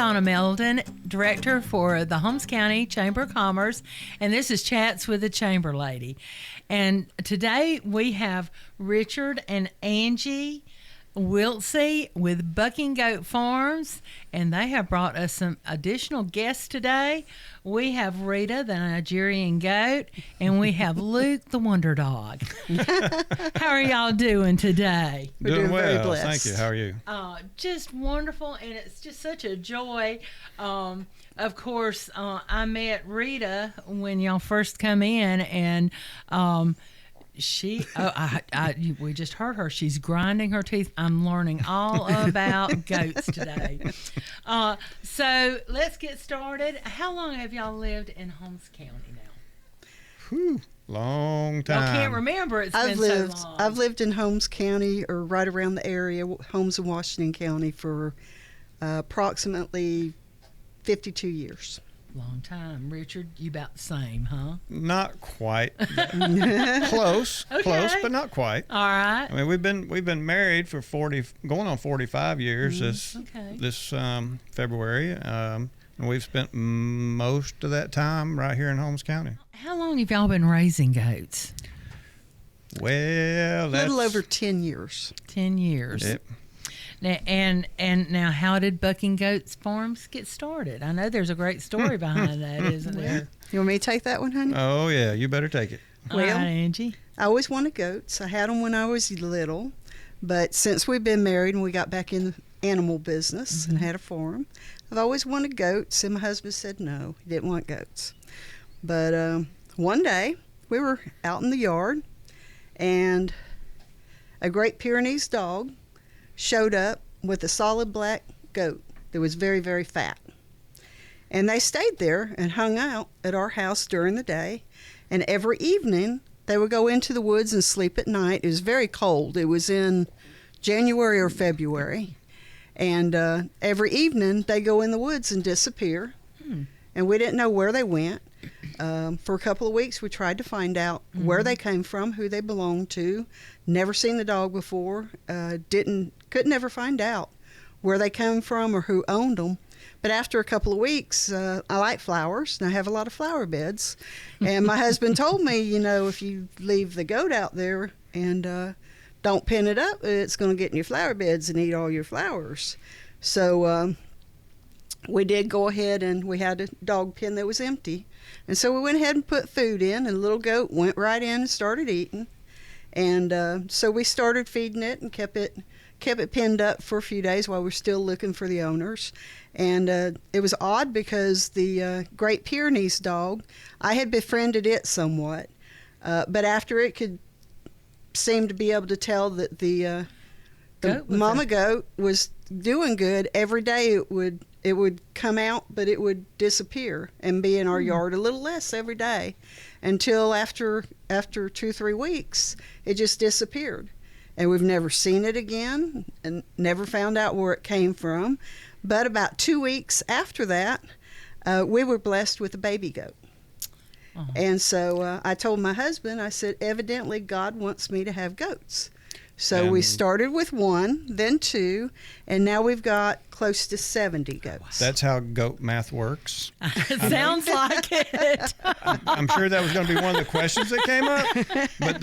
Donna Meldon, Director for the Holmes County Chamber of Commerce, and this is Chats with the Chamber Lady. And today we have Richard and Angie Willsey with Bucking Goat Farms, and they have brought us some additional guests today. We have Rita, the Nigerian goat, and we have Luke, the wonder dog. How are y'all doing today? We're doing well, very blessed. thank you. How are you? Just wonderful, and it's just such a joy. Of course, I met Rita when y'all first come in, and we just heard her. She's grinding her teeth. I'm learning all about goats today. So let's get started. How long have y'all lived in Holmes County now? Whew, long time. Y'all can't remember. It's been so long. I've lived in Holmes County, or right around the area, Holmes and Washington County, for approximately 52 years. Long time. Richard, you about the same, huh? Not quite. Close, Okay. close, but not quite. All right. I mean, we've been married for going on 45 years Okay. this February, and we've spent most of that time right here in Holmes County. How long have y'all been raising goats? Well, A that's little over 10 years. 10 years. Yep. Now, and now, how did Bucking Goats Farms get started? I know there's a great story behind that, isn't there? You want me to take that one, honey? Oh yeah, you better take it. All Well- right, Angie. I always wanted goats. I had them when I was little, but since we've been married and we got back in the animal business and had a farm, I've always wanted goats, and my husband said no, he didn't want goats. But one day, we were out in the yard, and a Great Pyrenees dog showed up with a solid black goat that was very, very fat. And they stayed there and hung out at our house during the day, and every evening they would go into the woods and sleep at night. It was very cold. It was in January or February. And every evening they go in the woods and disappear. And we didn't know where they went. For a couple of weeks we tried to find out where they came from, who they belonged to. Never seen the dog before. Could never find out where they came from or who owned them. But after a couple of weeks, I like flowers, and I have a lot of flower beds. And my husband told me, if you leave the goat out there and don't pin it up, it's going to get in your flower beds and eat all your flowers. So we did go ahead, and we had a dog pen that was empty. And so we went ahead and put food in, and the little goat went right in and started eating. And so we started feeding it and kept it pinned up for a few days while we're still looking for the owners. And it was odd because the Great Pyrenees dog, I had befriended it somewhat, but after it could seem to be able to tell that the mama goat was doing good, every day it would come out, but it would disappear and be in our yard a little less every day, until after 2-3 weeks it just disappeared. And we've never seen it again and never found out where it came from. But about 2 weeks after that, we were blessed with a baby goat. Uh-huh. And so I told my husband, I said, evidently God wants me to have goats. So we started with 1, then 2, and now we've got close to 70 goats. That's how goat math works. Sounds like it. I'm sure that was going to be one of the questions that came up. But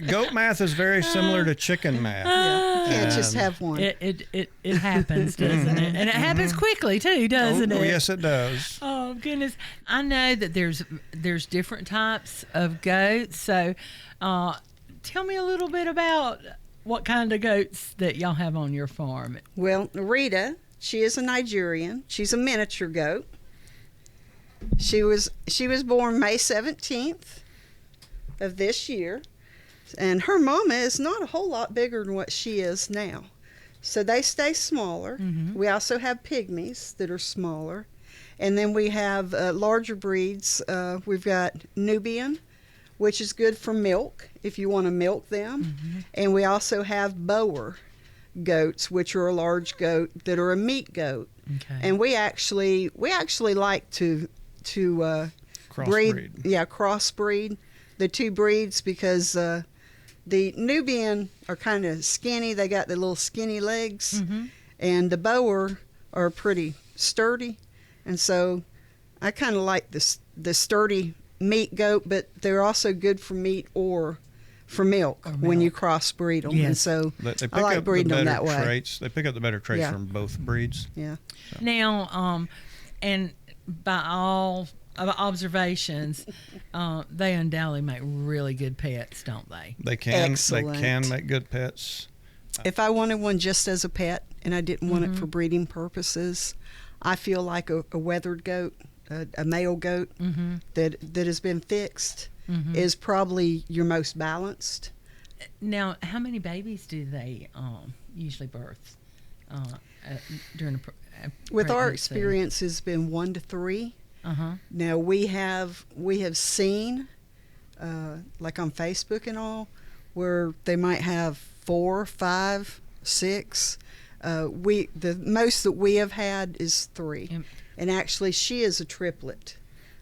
goat math is very similar to chicken math. Yeah, you can't just have one. It happens, doesn't it? And it happens quickly too, doesn't it? Oh, yes, it does. Oh goodness! I know that there's different types of goats. So, tell me a little bit about what kind of goats that y'all have on your farm. Well, Rita, she is a Nigerian. She's a miniature goat. She was born May 17th of this year, and her mama is not a whole lot bigger than what she is now. So they stay smaller. We also have pygmies that are smaller, and then we have larger breeds. We've got Nubian, which is good for milk if you want to milk them. And we also have Boer goats, which are a large goat that are a meat goat. Okay. And we actually like to Crossbreed. Crossbreed the two breeds, because the Nubian are kind of skinny. They got the little skinny legs, and the Boer are pretty sturdy, and so I kind of like the sturdy meat goat, but they're also good for meat or for milk, when you crossbreed them. Yes. And so They pick I like up breeding the them better that way. traits. They pick up the better traits Yeah. from both breeds. Yeah. Now, and by all observations, they undoubtedly make really good pets, don't they? They can. Excellent. They can make good pets. If I wanted one just as a pet and I didn't want it for breeding purposes, I feel like a weathered goat, a male goat that has been fixed is probably your most balanced. Now, how many babies do they usually birth during a With our pregnancy? experience, has been 1 to 3. Now we have seen, like on Facebook and all, where they might have 4, 5, 6. The most that we have had is 3, and actually she is a triplet.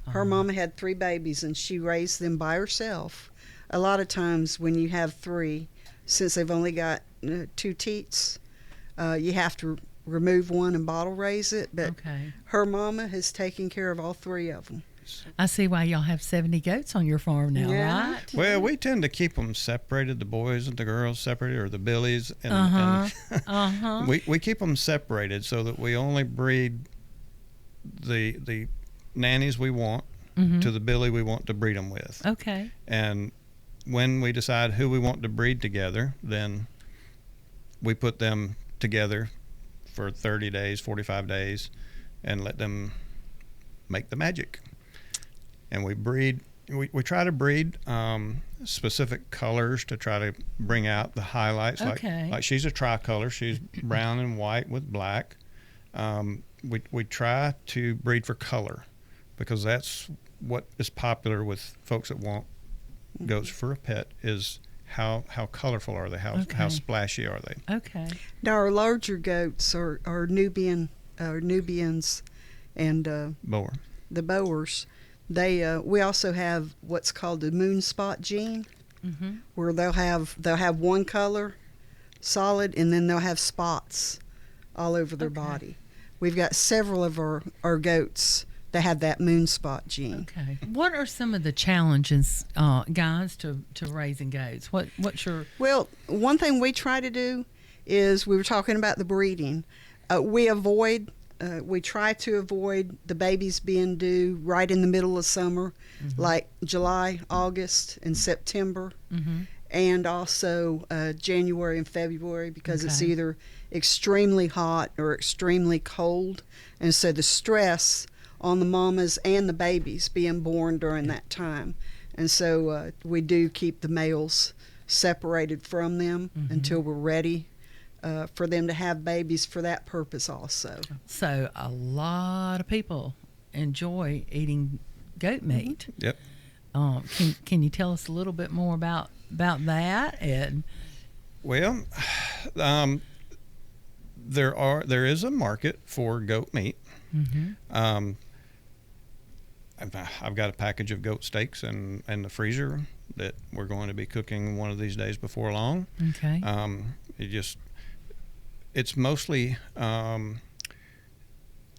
Her mama had 3 babies, and she raised them by herself. A lot of times when you have 3, since they've only got 2 teats, you have to remove one and bottle raise it. But her mama has taken care of all 3 of them. I see why y'all have 70 goats on your farm now, Yeah. right? Well, we tend to keep them separated, the boys and the girls separated, or the billies. And we keep them separated so that we only breed the nannies we want to the billy we want to breed them with. Okay. And when we decide who we want to breed together, then we put them together for 30 days, 45 days, and let them make the magic. And we breed, we try to breed specific colors to try to bring out the highlights. Like she's a tricolor. She's brown and white with black. We try to breed for color because that's what is popular with folks that want goats for a pet, is how colorful are they, how splashy are they. Okay. Now our larger goats are Nubians and Boer. the Boers. They we also have what's called the moon spot gene, where they'll have one color solid, and then they'll have spots all over their body. We've got several of our goats that have that moon spot gene. Okay. What are some of the challenges, guys, to raising goats? What's your... Well, one thing we try to do is, we were talking about the breeding. We try to avoid the babies being due right in the middle of summer, like July, August, and September, and also January and February, because it's either extremely hot or extremely cold, and so the stress on the mamas and the babies being born during that time. And so we do keep the males separated from them until we're ready for them to have babies for that purpose also. So a lot of people enjoy eating goat meat. Yep. Can you tell us a little bit more about that? And Well, there is a market for goat meat. I've got a package of goat steaks in the freezer that we're going to be cooking one of these days before long. Okay. It's mostly a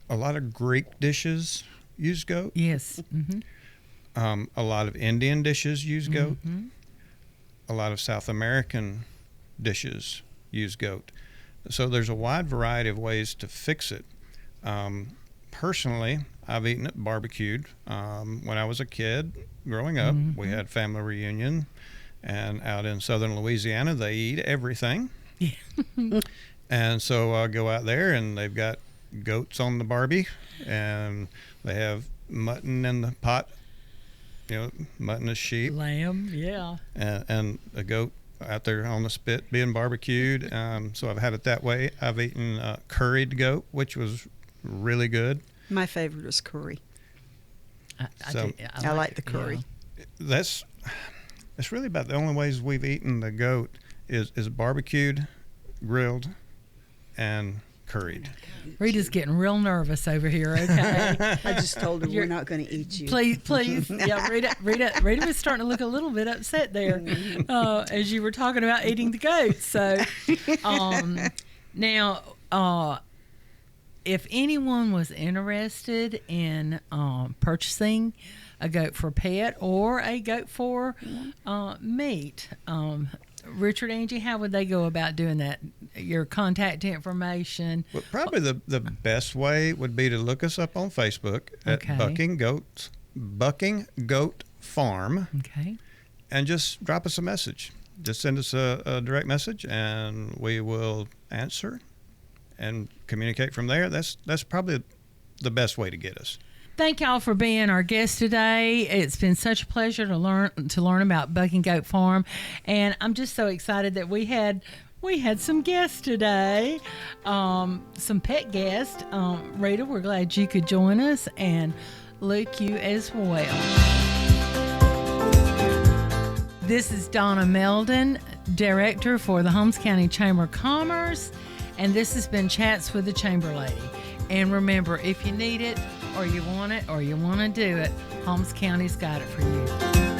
lot of Greek dishes use goat. Yes. A lot of Indian dishes use goat. A lot of South American dishes use goat. So there's a wide variety of ways to fix it. Personally, I've eaten it barbecued. When I was a kid, growing up, we had family reunion, and out in southern Louisiana, they eat everything. And so I go out there, and they've got goats on the barbie, and they have mutton in the pot. Mutton is sheep. Lamb, yeah. And a goat out there on the spit being barbecued. So I've had it that way. I've eaten curried goat, which was really good. My favorite is curry. I like the curry. Yeah. That's really about the only ways we've eaten the goat is barbecued, grilled, and curried. Rita's getting real nervous over here. Okay. I just told her we're not going to eat you. Please. Yeah, Rita was starting to look a little bit upset there as you were talking about eating the goats. So now, if anyone was interested in purchasing a goat for pet or a goat for meat, Richard, Angie, how would they go about doing that? Your contact information. Well, probably the best way would be to look us up on Facebook at Bucking Goat Farm. Okay. And just drop us a message. Just send us a direct message, and we will answer and communicate from there. That's probably the best way to get us. Thank y'all for being our guest today. It's been such a pleasure to learn about Bucking Goat Farm, and I'm just so excited that we had some guests today, some pet guests. Rita, we're glad you could join us, and Luke, you as well. This is Donna Meldon, Director for the Holmes County Chamber of Commerce, and this has been Chats with the Chamber Lady. And remember, if you need it, or you want it, or you want to do it, Holmes County's got it for you.